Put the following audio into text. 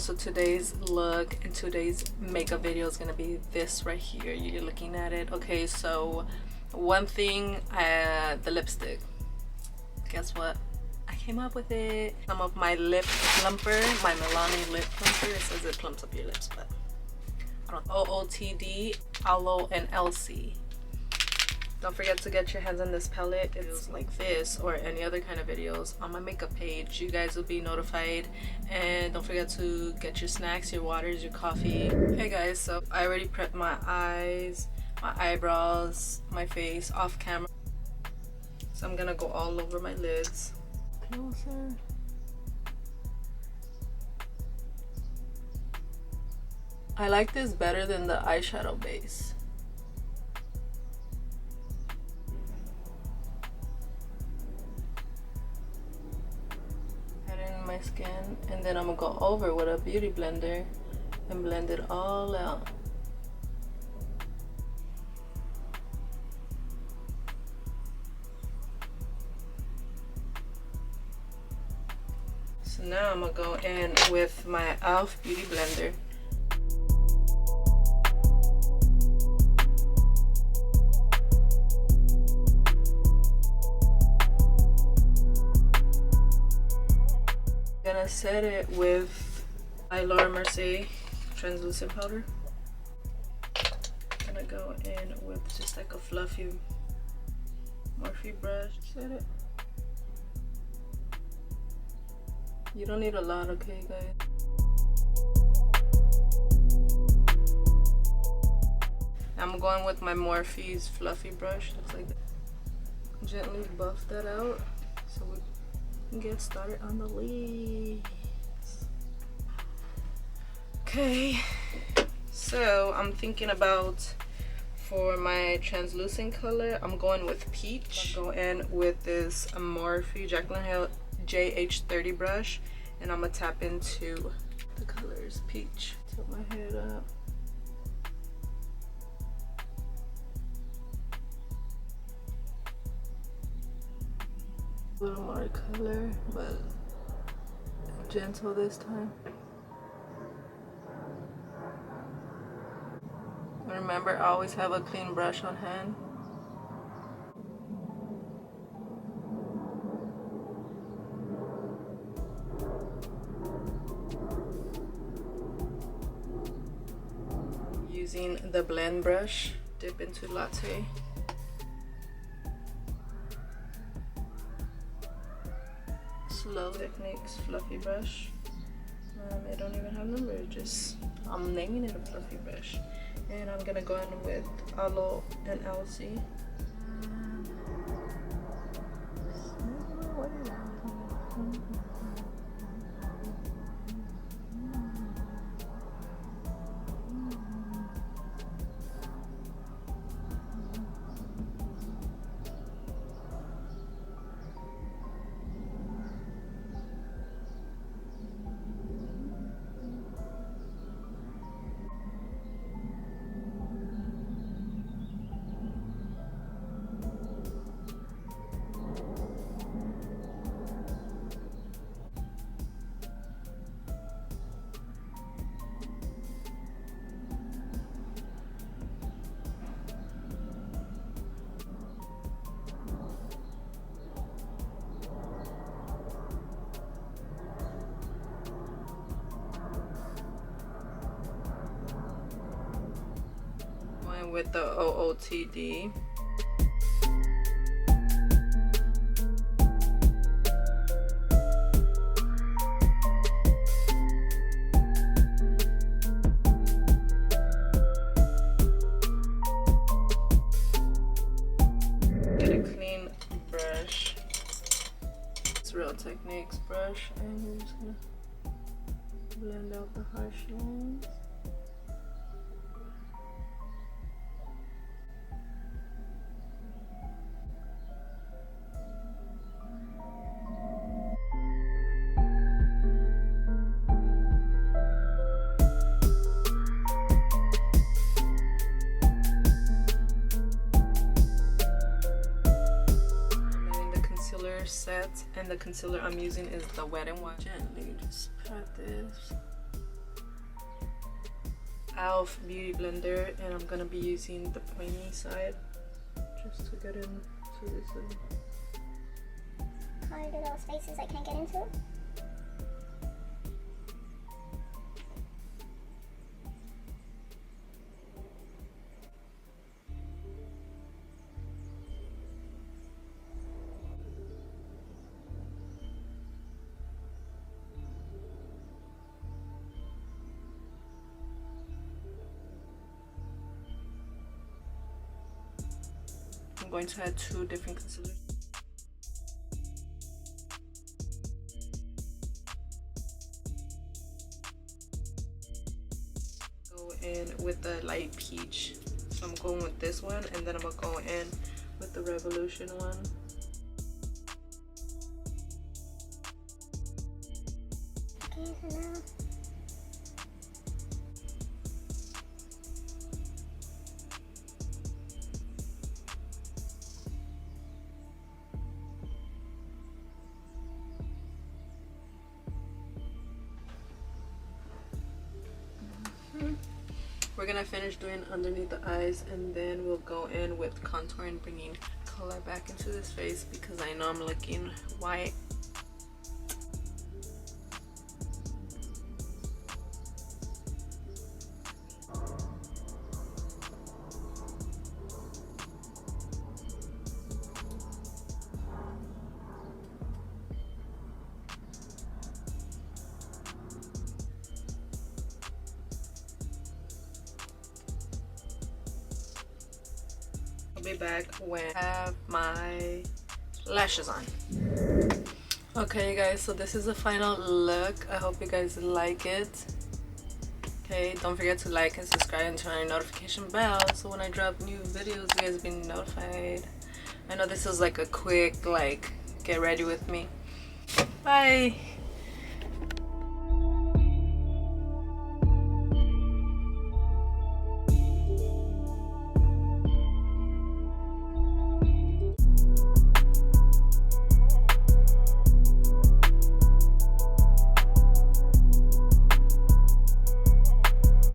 so today's look and today's makeup video is gonna be this right here. You're looking at it. Okay, so one thing, the lipstick, guess what, I came up with it. Some of my lip plumper, my Milani lip plumper. It says it plumps up your lips, but I don't. OOTD, Aloe and Elsie. Don't forget to get your hands on this palette. It's like this or any other kind of videos on my makeup page. You guys will be notified. And don't forget to get your snacks, your waters, your coffee. Hey guys, so I already prepped my eyes, my eyebrows, my face off camera. So I'm gonna go all over my lids. Closer. I like this better than the eyeshadow base. My skin, and then I'm gonna go over with a beauty blender and blend it all out. So now I'm gonna go in with my e.l.f. beauty blender. Gonna set it with my Laura Mercier translucent powder. Gonna go in with just like a fluffy Morphe brush. Set it. You don't need a lot, okay guys? I'm going with my Morphe's fluffy brush. Looks like that. Gently buff that out so we get started on the lids. Okay, so I'm thinking about, for my translucent color, I'm going with peach. I'll go in with this Morphe Jaclyn Hill JH30 brush, and I'm gonna tap into the colors peach. Tilt my head up. A little more color, but gentle this time. Remember, always have a clean brush on hand. Using the blend brush, dip into latte. Slow Techniques fluffy brush. I don't even have numbers, just I'm naming it a fluffy brush. And I'm gonna go in with Aloe and Elsie. With the OOTD. Get a clean brush. It's Real Techniques brush, and we're just gonna blend out the harsh lines. Set, and the concealer I'm using is the Wet n Wild. Gently just pat this e.l.f. beauty blender, and I'm gonna be using the pointy side just to get into this All the little spaces I can't get into. I'm going to add 2 different concealers. Go in with the light peach. So I'm going with this one, and then I'm gonna go in with the Revolution one. Okay, so now we're gonna finish doing underneath the eyes, and then we'll go in with contouring, bringing color back into this face because I know I'm looking white. I'll be back when I have my lashes on. Okay guys, so this is the final look. I hope you guys like it. Okay, don't forget to like and subscribe and turn on your notification bell so when I drop new videos you guys will be notified. I know this is like a quick like get ready with me. Bye.